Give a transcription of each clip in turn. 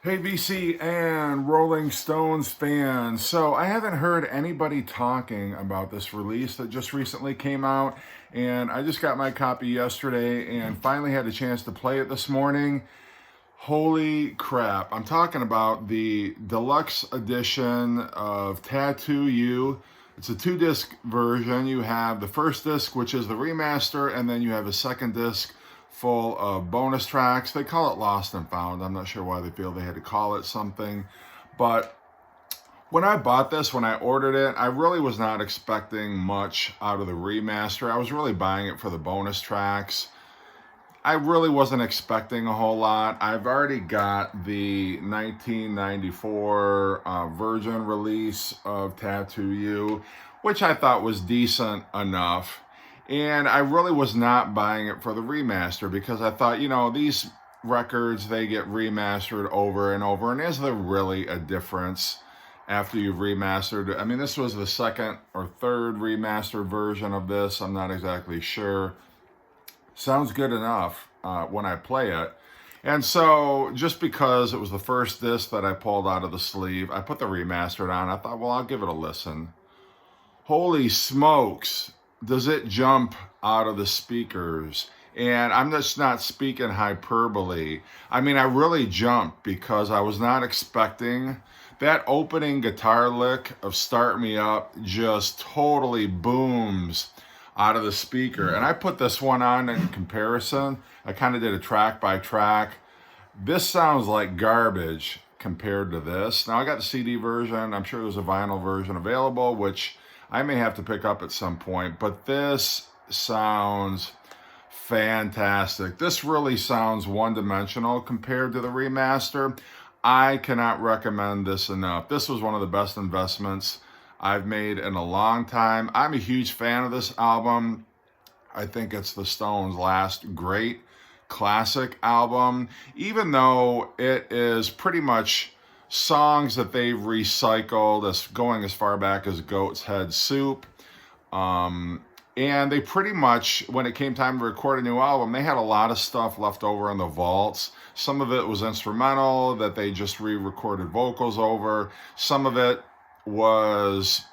Hey, BC and Rolling Stones fans. So, I haven't heard anybody talking about this release that just recently came out, and I just got my copy yesterday and finally had a chance to play it this morning. Holy crap. I'm talking about the deluxe edition of Tattoo You. It's a 2 disc version. You have the first disc, which is the remaster, and then you have a second disc full of bonus tracks. They call it Lost and Found. I'm not sure why they feel they had to call it something. But when I bought this, when I ordered it, I really was not expecting much out of the remaster. I was really buying it for the bonus tracks. I really wasn't expecting a whole lot. I've already got the 1994 version release of Tattoo You, which I thought was decent enough. And I really was not buying it for the remaster because I thought, these records, they get remastered over and over. And is there really a difference after you've remastered? I mean, this was the second or third remastered version of this. I'm not exactly sure. Sounds good enough when I play it. And so just because it was the first disc that I pulled out of the sleeve, I put the remastered on. I thought, well, I'll give it a listen. Holy smokes, does it jump out of the speakers? And I'm just not speaking hyperbole. I mean, I really jumped because I was not expecting that opening guitar lick of Start Me Up just totally booms out of the speaker. And I put this one on in comparison. I kind of did a track by track. This sounds like garbage compared to this. Now I got the CD version. I'm sure there's a vinyl version available, which I may have to pick up at some point, but this sounds fantastic. This really sounds one-dimensional compared to the remaster. I cannot recommend this enough. This was one of the best investments I've made in a long time. I'm a huge fan of this album. I think it's the Stones' last great classic album, even though it is pretty much songs that they've recycled, as going as far back as Goat's Head Soup. And they pretty much, when it came time to record a new album, they had a lot of stuff left over in the vaults. Some of it was instrumental that they just re-recorded vocals over. Some of it was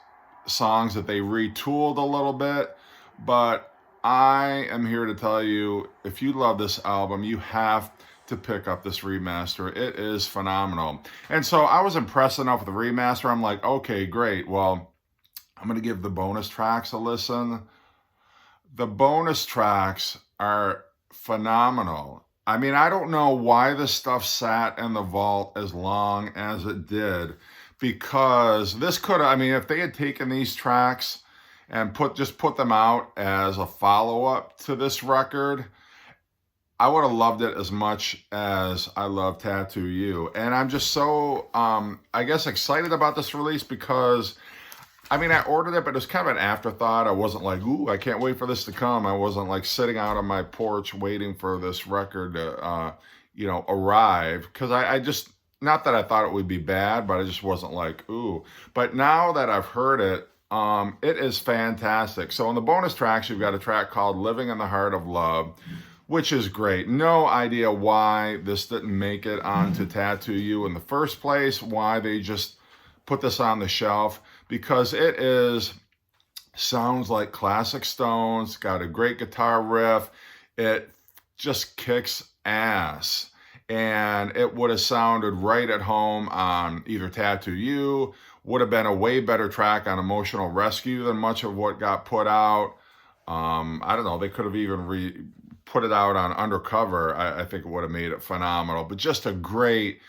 songs that they retooled a little bit. But I am here to tell you, if you love this album, you have to pick up this remaster. It is phenomenal. And so I was impressed enough with the remaster. I'm like, okay, great. Well, I'm going to give the bonus tracks a listen. The bonus tracks are phenomenal. I mean, I don't know why this stuff sat in the vault as long as it did, because this could have, I mean, if they had taken these tracks and just put them out as a follow-up to this record, I would have loved it as much as I love Tattoo You. And I'm just so, I guess, excited about this release because, I mean, I ordered it, but it was kind of an afterthought. I wasn't like, ooh, I can't wait for this to come. I wasn't like sitting out on my porch waiting for this record to, arrive. Because I just, not that I thought it would be bad, but I just wasn't like, ooh. But now that I've heard it, it is fantastic. So on the bonus tracks, you've got a track called Living in the Heart of Love, which is great. No idea why this didn't make it onto Tattoo You in the first place, why they just put this on the shelf, because it sounds like classic Stones, got a great guitar riff, it just kicks ass. And it would have sounded right at home on either Tattoo You, would have been a way better track on Emotional Rescue than much of what got put out. I don't know, they could have even put it out on Undercover. I think it would have made it phenomenal. But just a great,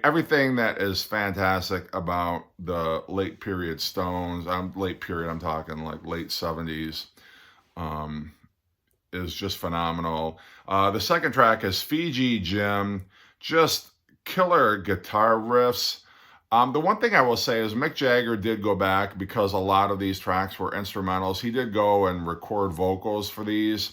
everything that is fantastic about the late period Stones. Late period, I'm talking like late 70s. Is just phenomenal. The second track is Fiji Jim, just killer guitar riffs. The one thing I will say is Mick Jagger did go back, because a lot of these tracks were instrumentals. He did go and record vocals for these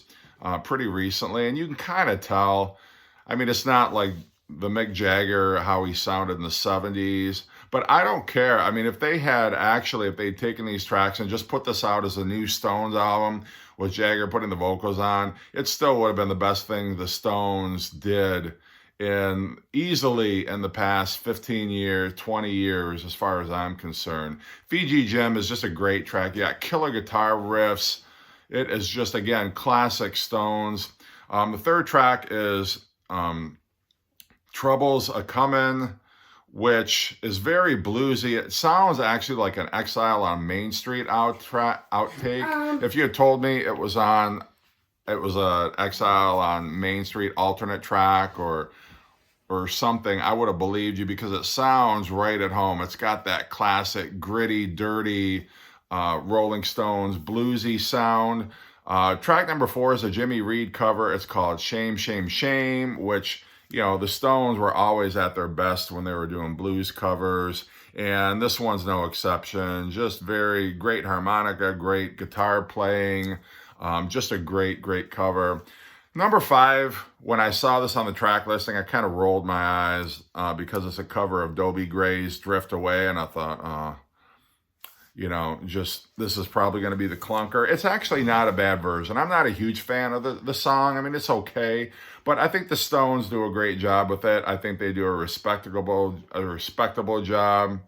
pretty recently, and you can kind of tell. I mean, it's not like the Mick Jagger, how he sounded in the 70s, but I don't care. I mean, if they'd taken these tracks and just put this out as a new Stones album with Jagger putting the vocals on, it still would have been the best thing the Stones did in easily in the past 15 years, 20 years, as far as I'm concerned. Fiji Gem is just a great track. You got killer guitar riffs. It is just, again, classic Stones. The third track is Troubles A Comin', which is very bluesy. It sounds actually like an Exile on Main Street outtake. If you had told me it was a Exile on Main Street alternate track or something, I would have believed you, because it sounds right at home. It's got that classic gritty, dirty Rolling Stones bluesy sound. Track number 4 is a Jimmy Reed cover. It's called Shame, Shame, Shame, which, you know, the Stones were always at their best when they were doing blues covers, and this one's no exception. Just very great harmonica, great guitar playing, just a great, great cover. Number 5, when I saw this on the track listing, I kind of rolled my eyes because it's a cover of Dobie Gray's Drift Away, and I thought, you know, just this is probably going to be the clunker. It's actually not a bad version. I'm not a huge fan of the song. I mean, it's okay, but I think the Stones do a great job with it. I think they do a respectable job.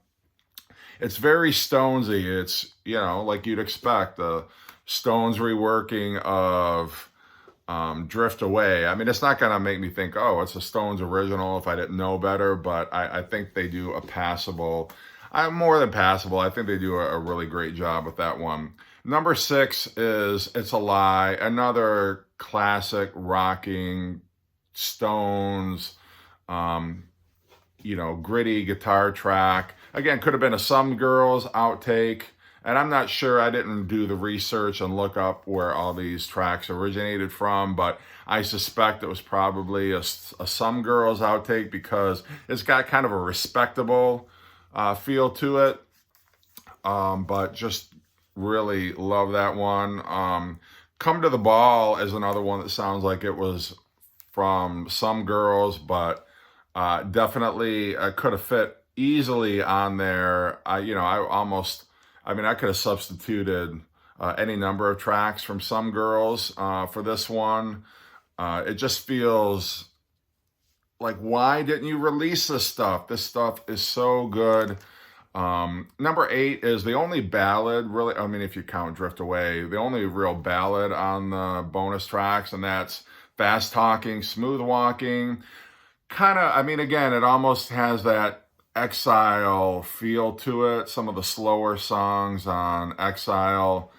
It's very Stonesy. It's, you know, like you'd expect, the Stones reworking of Drift Away. I mean, it's not going to make me think, oh, it's a Stones original if I didn't know better, but I think they do a passable, more than passable. I think they do a really great job with that one. Number 6 is It's a Lie, another classic rocking Stones, you know, gritty guitar track. Again, could have been a Some Girls outtake. And I'm not sure, I didn't do the research and look up where all these tracks originated from, but I suspect it was probably a Some Girls outtake, because it's got kind of a respectable feel to it. But just really love that one. Come to the Ball is another one that sounds like it was from Some Girls, but definitely could have fit easily on there. I could have substituted any number of tracks from Some Girls for this one. It just feels like, why didn't you release this stuff? This stuff is so good. Number 8 is the only ballad, really, I mean, if you count Drift Away, the only real ballad on the bonus tracks, and that's Fast Talking, Smooth Walking. Kind of, I mean, again, it almost has that Exile feel to it, some of the slower songs on Exile,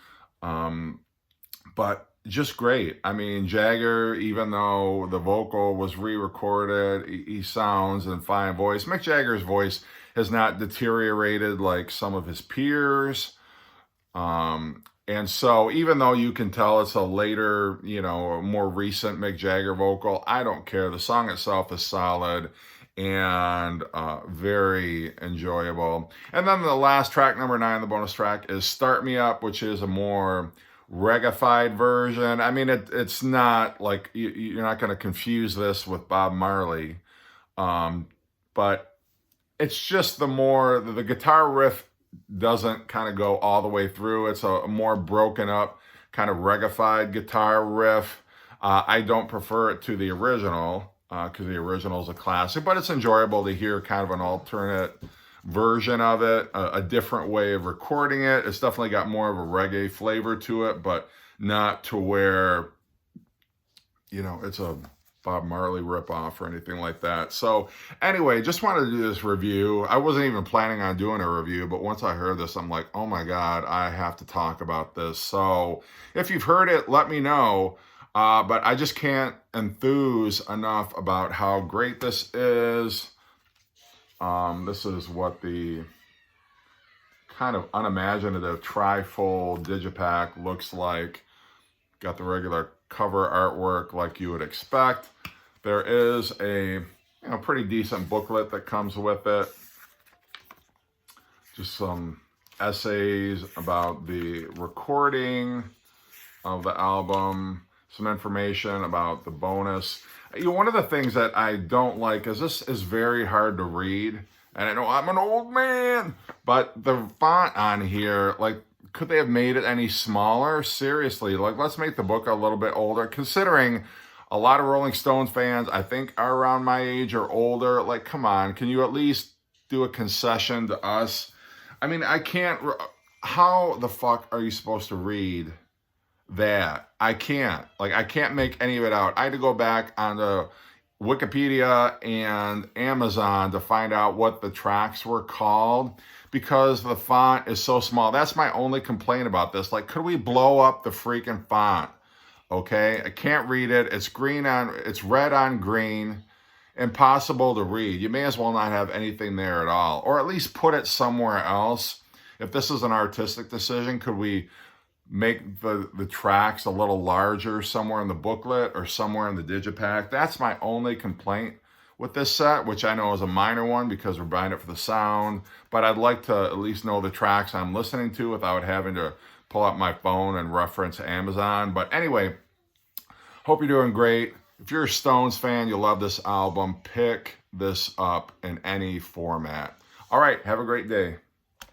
but just great. I mean, Jagger, even though the vocal was re-recorded, he sounds in fine voice. Mick Jagger's voice has not deteriorated like some of his peers, and so even though you can tell it's a later, you know, more recent Mick Jagger vocal, I don't care. The song itself is solid and very enjoyable. And then the last track, number 9, the bonus track, is Start Me Up, which is a more reggae-fied version. I mean, it's not like, you're not going to confuse this with Bob Marley, but it's just the guitar riff doesn't kind of go all the way through. It's a more broken up kind of reggae-fied guitar riff. I don't prefer it to the original, because the original is a classic, but it's enjoyable to hear kind of an alternate version of it, a different way of recording it. It's definitely got more of a reggae flavor to it, but not to where, you know, it's a Bob Marley ripoff or anything like that. So anyway, just wanted to do this review. I wasn't even planning on doing a review, but once I heard this, I'm like, oh my God, I have to talk about this. So if you've heard it, let me know. But I just can't enthuse enough about how great this is. This is what the kind of unimaginative trifold digipack looks like. Got the regular cover artwork like you would expect. There is a pretty decent booklet that comes with it. Just some essays about the recording of the album, some information about the bonus. One of the things that I don't like is this is very hard to read. And I know I'm an old man, but the font on here, like, could they have made it any smaller? Seriously, like, let's make the book a little bit older, considering A lot of Rolling Stones fans, I think, are around my age or older. Like, come on, can you at least do a concession to us? I mean, I can't. How the fuck are you supposed to read that? I can't. Like, I can't make any of it out. I had to go back onto Wikipedia and Amazon to find out what the tracks were called because the font is so small. That's my only complaint about this. Like, could we blow up the freaking font? Okay, I can't read it. It's red on green, impossible to read. You may as well not have anything there at all, or at least put it somewhere else. If this is an artistic decision, could we make the tracks a little larger somewhere in the booklet or somewhere in the digipack? That's my only complaint with this set, which I know is a minor one because we're buying it for the sound, but I'd like to at least know the tracks I'm listening to without having to pull up my phone and reference Amazon. But anyway, hope you're doing great. If you're a Stones fan, you'll love this album. Pick this up in any format. All right, have a great day.